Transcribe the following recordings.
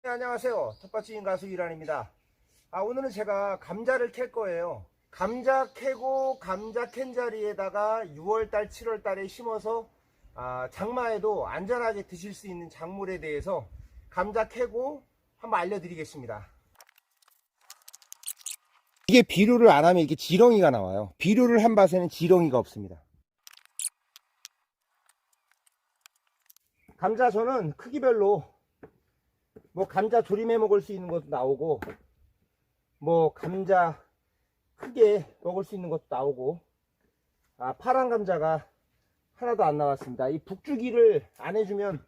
네, 안녕하세요. 텃밭주인 가수 이란입니다. 오늘은 제가 감자를 캘 거예요. 감자 캐고 감자 캔 자리에다가 6월달 7월달에 심어서 장마에도 안전하게 드실 수 있는 작물에 대해서 감자 캐고 한번 알려드리겠습니다. 이게 비료를 안 하면 이렇게 지렁이가 나와요. 비료를 한 밭에는 지렁이가 없습니다. 감자 저는 크기별로 감자 조림해 먹을 수 있는 것도 나오고 감자 크게 먹을 수 있는 것도 나오고 파란 감자가 하나도 안 나왔습니다. 이 북주기를 안 해주면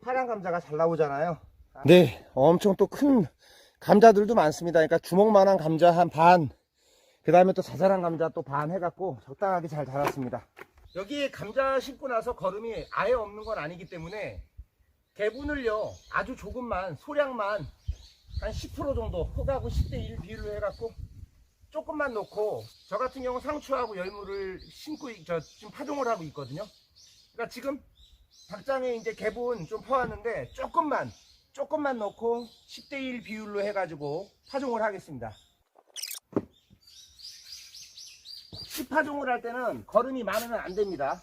파란 감자가 잘 나오잖아요. 네, 엄청 또 큰 감자들도 많습니다. 그러니까 주먹만한 감자 한 반, 그 다음에 또 자잘한 감자 또 반 해갖고 적당하게 잘 자랐습니다. 여기에 감자 심고 나서 거름이 아예 없는 건 아니기 때문에 개분을요 아주 조금만, 소량만 한 10% 정도 흙하고 10대1 비율로 해갖고 조금만 넣고, 저 같은 경우 상추하고 열무를 심고 지금 파종을 하고 있거든요. 그러니까 지금 닭장에 이제 개분 좀 퍼왔는데 조금만 넣고 10대1 비율로 해가지고 파종을 하겠습니다. 씨 파종을 할 때는 거름이 많으면 안 됩니다.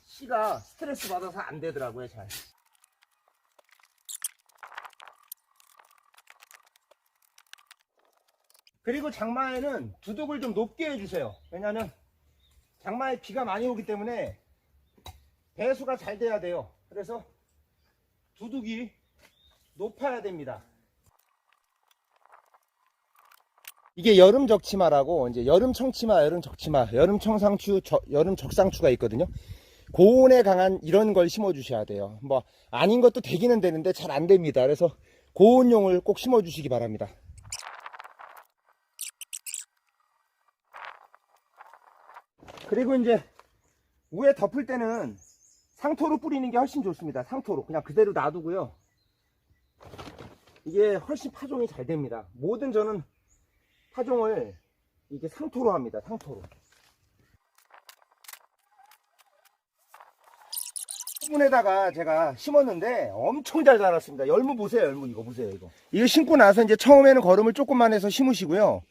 씨가 스트레스 받아서 안 되더라고요, 잘. 그리고 장마에는 두둑을 좀 높게 해주세요. 왜냐하면 장마에 비가 많이 오기 때문에 배수가 잘 돼야 돼요. 그래서 두둑이 높아야 됩니다. 이게 여름 적치마라고, 이제 여름 청치마, 여름 적치마, 여름 청상추, 여름 적상추가 있거든요. 고온에 강한 이런 걸 심어 주셔야 돼요. 아닌 것도 되기는 되는데 잘 안 됩니다. 그래서 고온용을 꼭 심어 주시기 바랍니다. 그리고 이제 위에 덮을 때는 상토로 뿌리는 게 훨씬 좋습니다. 상토로 그냥 그대로 놔두고요. 이게 훨씬 파종이 잘 됩니다. 뭐든 저는 파종을 이게 상토로 합니다. 상토로. 화분에다가 제가 심었는데 엄청 잘 자랐습니다. 열무 보세요, 열무. 이거 보세요, 이거 심고 나서 이제 처음에는 거름을 조금만 해서 심으시고요.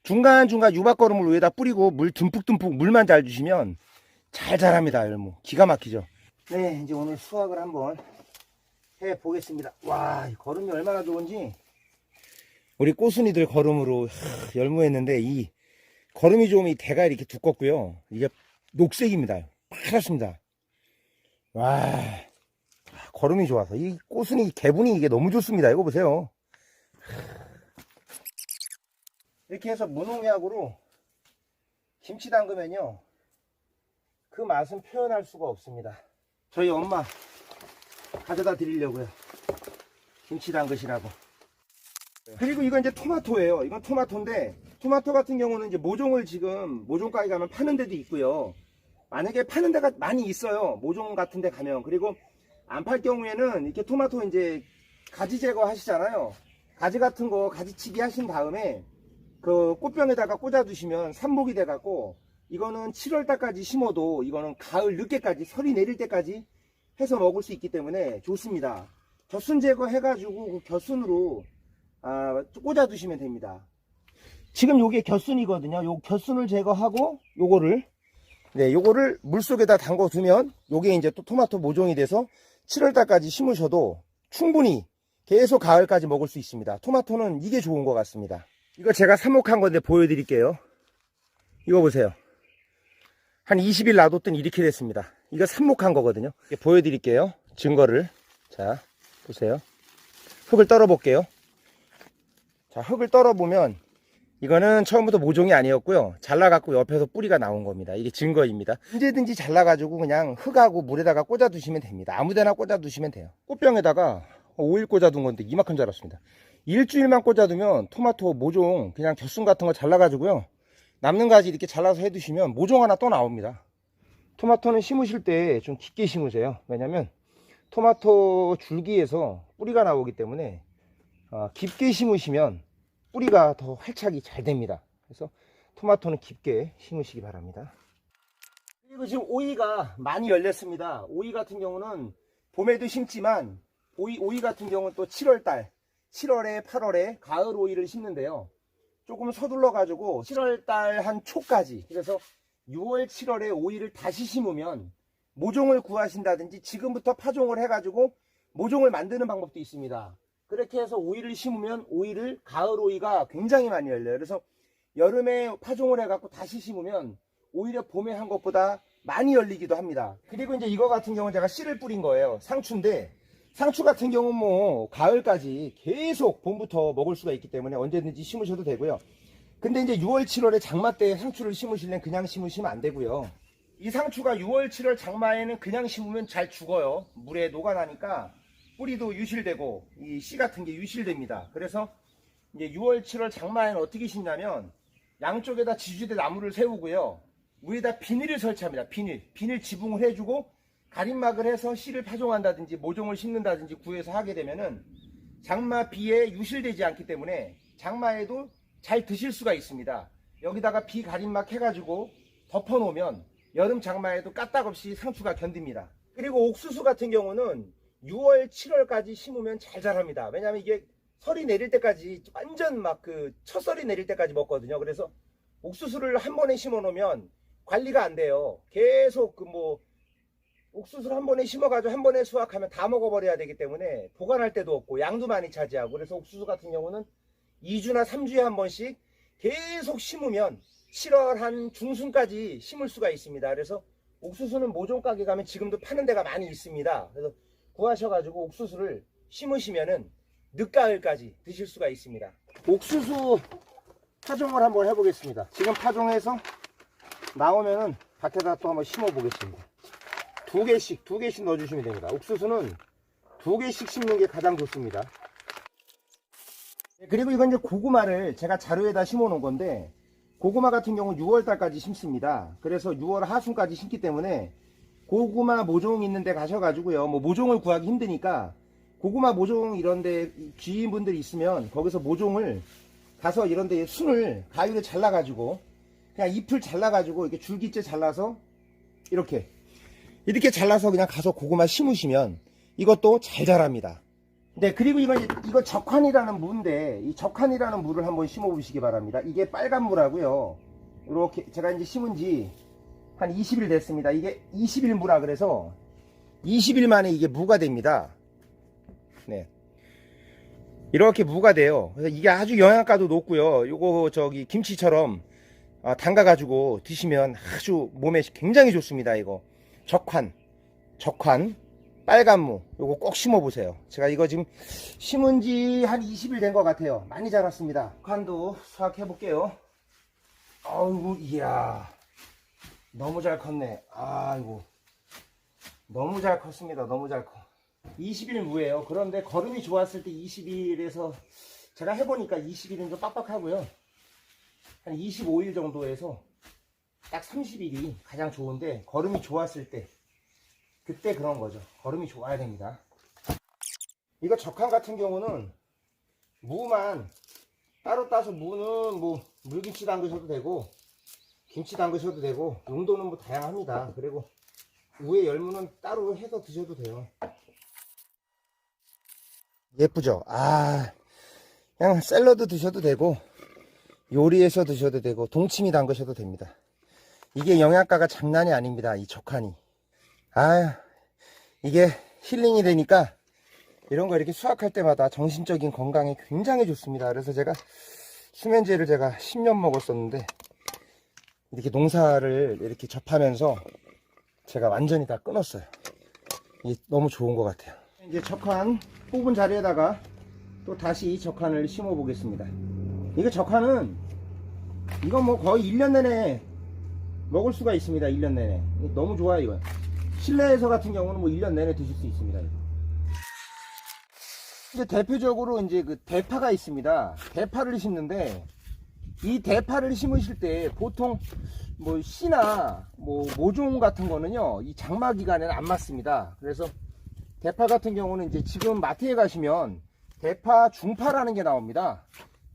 중간중간 유박거름을 위에다 뿌리고 물 듬뿍듬뿍 물만 잘 주시면 잘 자랍니다. 열무 기가 막히죠. 네, 이제 오늘 수확을 한번 해 보겠습니다. 와, 이 거름이 얼마나 좋은지. 우리 꼬순이들 거름으로 열무했는데 이 거름이 좋으면 이 대가 이렇게 두껍고요. 이게 녹색입니다. 파랗습니다. 와, 거름이 좋아서 이 꼬순이 개분이 이게 너무 좋습니다. 이거 보세요. 이렇게 해서 무농약으로 김치 담그면요 그 맛은 표현할 수가 없습니다. 저희 엄마 가져다 드리려고요. 김치 담그시라고. 그리고 이건 이제 토마토예요. 이건 토마토인데, 토마토 같은 경우는 이제 모종을 지금 모종가게 가면 파는 데도 있고요. 만약에 파는 데가 많이 있어요. 모종 같은 데 가면. 그리고 안 팔 경우에는 이렇게 토마토 이제 가지 제거 하시잖아요. 가지 같은 거 가지치기 하신 다음에 그 꽃병에다가 꽂아 두시면 삽목이 돼 갖고, 이거는 7월달까지 심어도 이거는 가을 늦게까지, 설이 내릴 때까지 해서 먹을 수 있기 때문에 좋습니다. 겨순 제거 해가지고 그 겨순으로 꽂아 두시면 됩니다. 지금 요게 겨순이거든요. 요 겨순을 제거하고 요거를 물속에다 담궈 두면 요게 이제 또 토마토 모종이 돼서 7월달까지 심으셔도 충분히 계속 가을까지 먹을 수 있습니다. 토마토는 이게 좋은 것 같습니다. 이거 제가 삽목한 건데 보여드릴게요. 이거 보세요. 한 20일 놔뒀더니 이렇게 됐습니다. 이거 삽목한 거거든요. 보여드릴게요. 증거를. 자, 보세요. 흙을 떨어 볼게요. 자, 흙을 떨어 보면 이거는 처음부터 모종이 아니었고요. 잘라갖고 옆에서 뿌리가 나온 겁니다. 이게 증거입니다. 언제든지 잘라가지고 그냥 흙하고 물에다가 꽂아 두시면 됩니다. 아무데나 꽂아 두시면 돼요. 꽃병에다가 5일 꽂아 둔 건데 이만큼 자랐습니다. 일주일만 꽂아 두면 토마토 모종 그냥 겨순 같은 거 잘라가지고요. 남는 가지 이렇게 잘라서 해두시면 모종 하나 또 나옵니다. 토마토는 심으실 때 좀 깊게 심으세요. 왜냐면 토마토 줄기에서 뿌리가 나오기 때문에 깊게 심으시면 뿌리가 더 활착이 잘 됩니다. 그래서 토마토는 깊게 심으시기 바랍니다. 그리고 지금 오이가 많이 열렸습니다. 오이 같은 경우는 봄에도 심지만 오이 같은 경우는 또 7월달, 7월에 8월에 가을 오이를 심는데요. 조금 서둘러 가지고 7월달 한 초까지, 그래서 6월, 7월에 오이를 다시 심으면 모종을 구하신다든지 지금부터 파종을 해가지고 모종을 만드는 방법도 있습니다. 그렇게 해서 오이를 심으면 오이를 가을 오이가 굉장히 많이 열려요. 그래서 여름에 파종을 해갖고 다시 심으면 오히려 봄에 한 것보다 많이 열리기도 합니다. 그리고 이제 이거 같은 경우는 제가 씨를 뿌린 거예요. 상추인데 상추 같은 경우는 뭐 가을까지 계속 봄부터 먹을 수가 있기 때문에 언제든지 심으셔도 되고요. 근데 이제 6월, 7월에 장마 때 상추를 심으시려면 그냥 심으시면 안 되고요. 이 상추가 6월, 7월 장마에는 그냥 심으면 잘 죽어요. 물에 녹아나니까 뿌리도 유실되고 이 씨 같은 게 유실됩니다. 그래서 이제 6월, 7월 장마에는 어떻게 심냐면 양쪽에다 지주대 나무를 세우고요. 위에다 비닐을 설치합니다. 비닐 지붕을 해주고 가림막을 해서 씨를 파종한다든지 모종을 심는다든지 구해서 하게 되면은 장마 비에 유실되지 않기 때문에 장마에도 잘 드실 수가 있습니다. 여기다가 비 가림막 해가지고 덮어놓으면 여름 장마에도 까딱없이 상추가 견딥니다. 그리고 옥수수 같은 경우는 6월, 7월까지 심으면 잘 자랍니다. 왜냐하면 이게 설이 내릴 때까지 완전 막 그 첫설이 내릴 때까지 먹거든요. 그래서 옥수수를 한 번에 심어 놓으면 관리가 안 돼요. 계속 그 뭐 옥수수를 한 번에 심어가지고 한 번에 수확하면 다 먹어버려야 되기 때문에 보관할 데도 없고 양도 많이 차지하고, 그래서 옥수수 같은 경우는 2주나 3주에 한 번씩 계속 심으면 7월 한 중순까지 심을 수가 있습니다. 그래서 옥수수는 모종 가게 가면 지금도 파는 데가 많이 있습니다. 그래서 구하셔가지고 옥수수를 심으시면은 늦가을까지 드실 수가 있습니다. 옥수수 파종을 한번 해보겠습니다. 지금 파종해서 나오면은 밭에다 또 한번 심어 보겠습니다. 두 개씩 넣어주시면 됩니다. 옥수수는 2개씩 심는 게 가장 좋습니다. 그리고 이건 이제 고구마를 제가 자루에다 심어 놓은 건데, 고구마 같은 경우는 6월 달까지 심습니다. 그래서 6월 하순까지 심기 때문에 고구마 모종 있는 데 가셔가지고요, 뭐 모종을 구하기 힘드니까 고구마 모종 이런데 지인분들이 있으면 거기서 모종을 가서 이런데 순을 가위로 잘라가지고 그냥 잎을 잘라가지고 이렇게 줄기째 잘라서 이렇게 잘라서 그냥 가서 고구마 심으시면 이것도 잘 자랍니다. 네, 그리고 이거 적환이라는 무인데 이 적환이라는 무를 한번 심어 보시기 바랍니다. 이게 빨간 무라고요. 이렇게 제가 이제 심은 지 한 20일 됐습니다. 이게 20일 무라 그래서 20일 만에 이게 무가 됩니다. 네, 이렇게 무가 돼요. 그래서 이게 아주 영양가도 높고요. 요거 저기 김치처럼 담가 가지고 드시면 아주 몸에 굉장히 좋습니다. 이거 적환 빨간무 요거 꼭 심어 보세요. 제가 이거 지금 심은 지 한 20일 된 것 같아요. 많이 자랐습니다. 적환도 수확해 볼게요. 아이고, 이야, 너무 잘 컸네. 아이고, 너무 잘 컸습니다. 너무 잘 커. 20일 무예요. 그런데 거름이 좋았을 때 20일에서 제가 해보니까 20일은 좀 빡빡하고요. 한 25일 정도에서 딱 30일이 가장 좋은데, 거름이 좋았을 때 그때 그런 거죠. 거름이 좋아야 됩니다. 이거 적환 같은 경우는 무만 따로 따서, 무는 뭐 물김치 담그셔도 되고 김치 담그셔도 되고 용도는 뭐 다양합니다. 그리고 우에 열무는 따로 해서 드셔도 돼요. 예쁘죠? 그냥 샐러드 드셔도 되고 요리해서 드셔도 되고 동치미 담그셔도 됩니다. 이게 영양가가 장난이 아닙니다. 이 적환이. 이게 힐링이 되니까 이런 거 이렇게 수확할 때마다 정신적인 건강에 굉장히 좋습니다. 그래서 제가 수면제를 제가 10년 먹었었는데 이렇게 농사를 이렇게 접하면서 제가 완전히 다 끊었어요. 이게 너무 좋은 것 같아요. 이제 적환 뽑은 자리에다가 또 다시 적환을 심어 보겠습니다. 이거 적환은 이거 뭐 거의 1년 내내 먹을 수가 있습니다. 1년 내내. 너무 좋아요. 이거 실내에서 같은 경우는 뭐 1년 내내 드실 수 있습니다. 이거. 이제 대표적으로 이제 그 대파가 있습니다. 대파를 심는데 이 대파를 심으실 때 보통 뭐 씨나 뭐 모종 같은 거는요, 이 장마 기간에는 안 맞습니다. 그래서 대파 같은 경우는 이제 지금 마트에 가시면 대파 중파라는 게 나옵니다.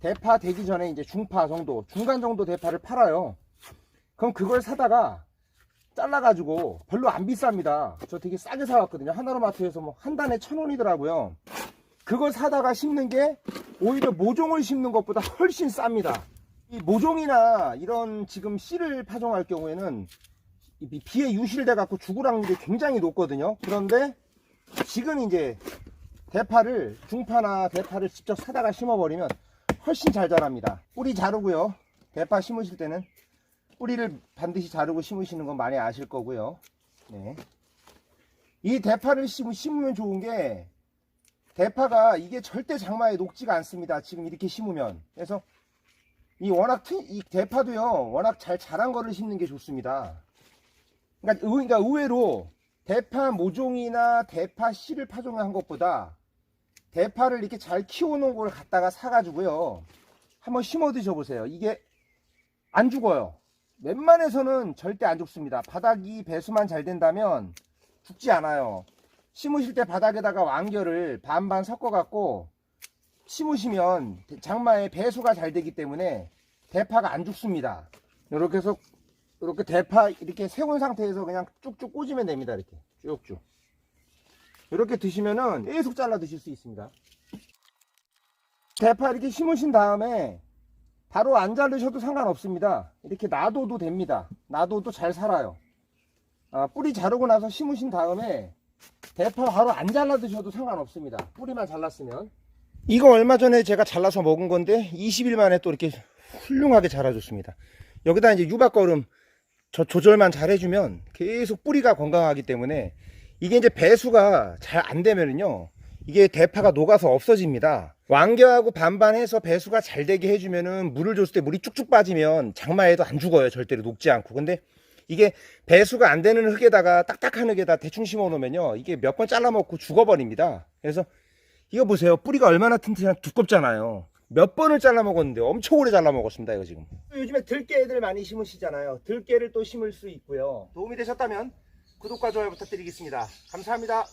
대파 되기 전에 이제 중파 정도, 중간 정도 대파를 팔아요. 그럼 그걸 사다가 잘라가지고 별로 안 비쌉니다. 저 되게 싸게 사왔거든요. 하나로마트에서 뭐 한 단에 1,000원이더라고요. 그거 사다가 심는 게 오히려 모종을 심는 것보다 훨씬 쌉니다. 이 모종이나 이런 지금 씨를 파종할 경우에는 비에 유실돼 갖고 죽을 확률이 굉장히 높거든요. 그런데 지금 이제 대파를, 중파나 대파를 직접 사다가 심어버리면 훨씬 잘 자랍니다. 뿌리 자르고요. 대파 심으실 때는 뿌리를 반드시 자르고 심으시는 건 많이 아실 거고요. 네. 이 대파를 심으면 좋은 게, 대파가 이게 절대 장마에 녹지가 않습니다. 지금 이렇게 심으면. 그래서 이 대파도요, 워낙 잘 자란 거를 심는 게 좋습니다. 그러니까 의외로 대파 모종이나 대파 씨를 파종한 것보다 대파를 이렇게 잘 키워놓은 걸 갖다가 사가지고요, 한번 심어 드셔보세요. 이게 안 죽어요. 웬만해서는 절대 안 죽습니다. 바닥이 배수만 잘 된다면 죽지 않아요. 심으실 때 바닥에다가 왕겨를 반반 섞어갖고 심으시면 장마에 배수가 잘 되기 때문에 대파가 안 죽습니다. 이렇게 해서 이렇게 대파 이렇게 세운 상태에서 그냥 쭉쭉 꽂으면 됩니다. 이렇게 쭉쭉. 이렇게 드시면은 계속 잘라 드실 수 있습니다. 대파 이렇게 심으신 다음에 바로 안 자르셔도 상관없습니다. 이렇게 놔둬도 됩니다. 놔둬도 잘 살아요. 뿌리 자르고 나서 심으신 다음에 대파 바로 안 잘라 드셔도 상관없습니다. 뿌리만 잘랐으면. 이거 얼마 전에 제가 잘라서 먹은 건데 20일 만에 또 이렇게 훌륭하게 자라줬습니다. 여기다 이제 유박거름 조절만 잘 해주면 계속 뿌리가 건강하기 때문에, 이게 이제 배수가 잘 안 되면은요, 이게 대파가 녹아서 없어집니다. 왕겨하고 반반해서 배수가 잘 되게 해주면은, 물을 줬을 때 물이 쭉쭉 빠지면 장마에도 안 죽어요. 절대로 녹지 않고. 근데 이게 배수가 안 되는 흙에다가, 딱딱한 흙에다 대충 심어 놓으면요, 이게 몇 번 잘라 먹고 죽어버립니다. 그래서 이거 보세요. 뿌리가 얼마나 튼튼한, 두껍잖아요. 몇 번을 잘라 먹었는데 엄청 오래 잘라 먹었습니다. 이거 지금. 요즘에 들깨들 많이 심으시잖아요. 들깨를 또 심을 수 있고요. 도움이 되셨다면 구독과 좋아요 부탁드리겠습니다. 감사합니다.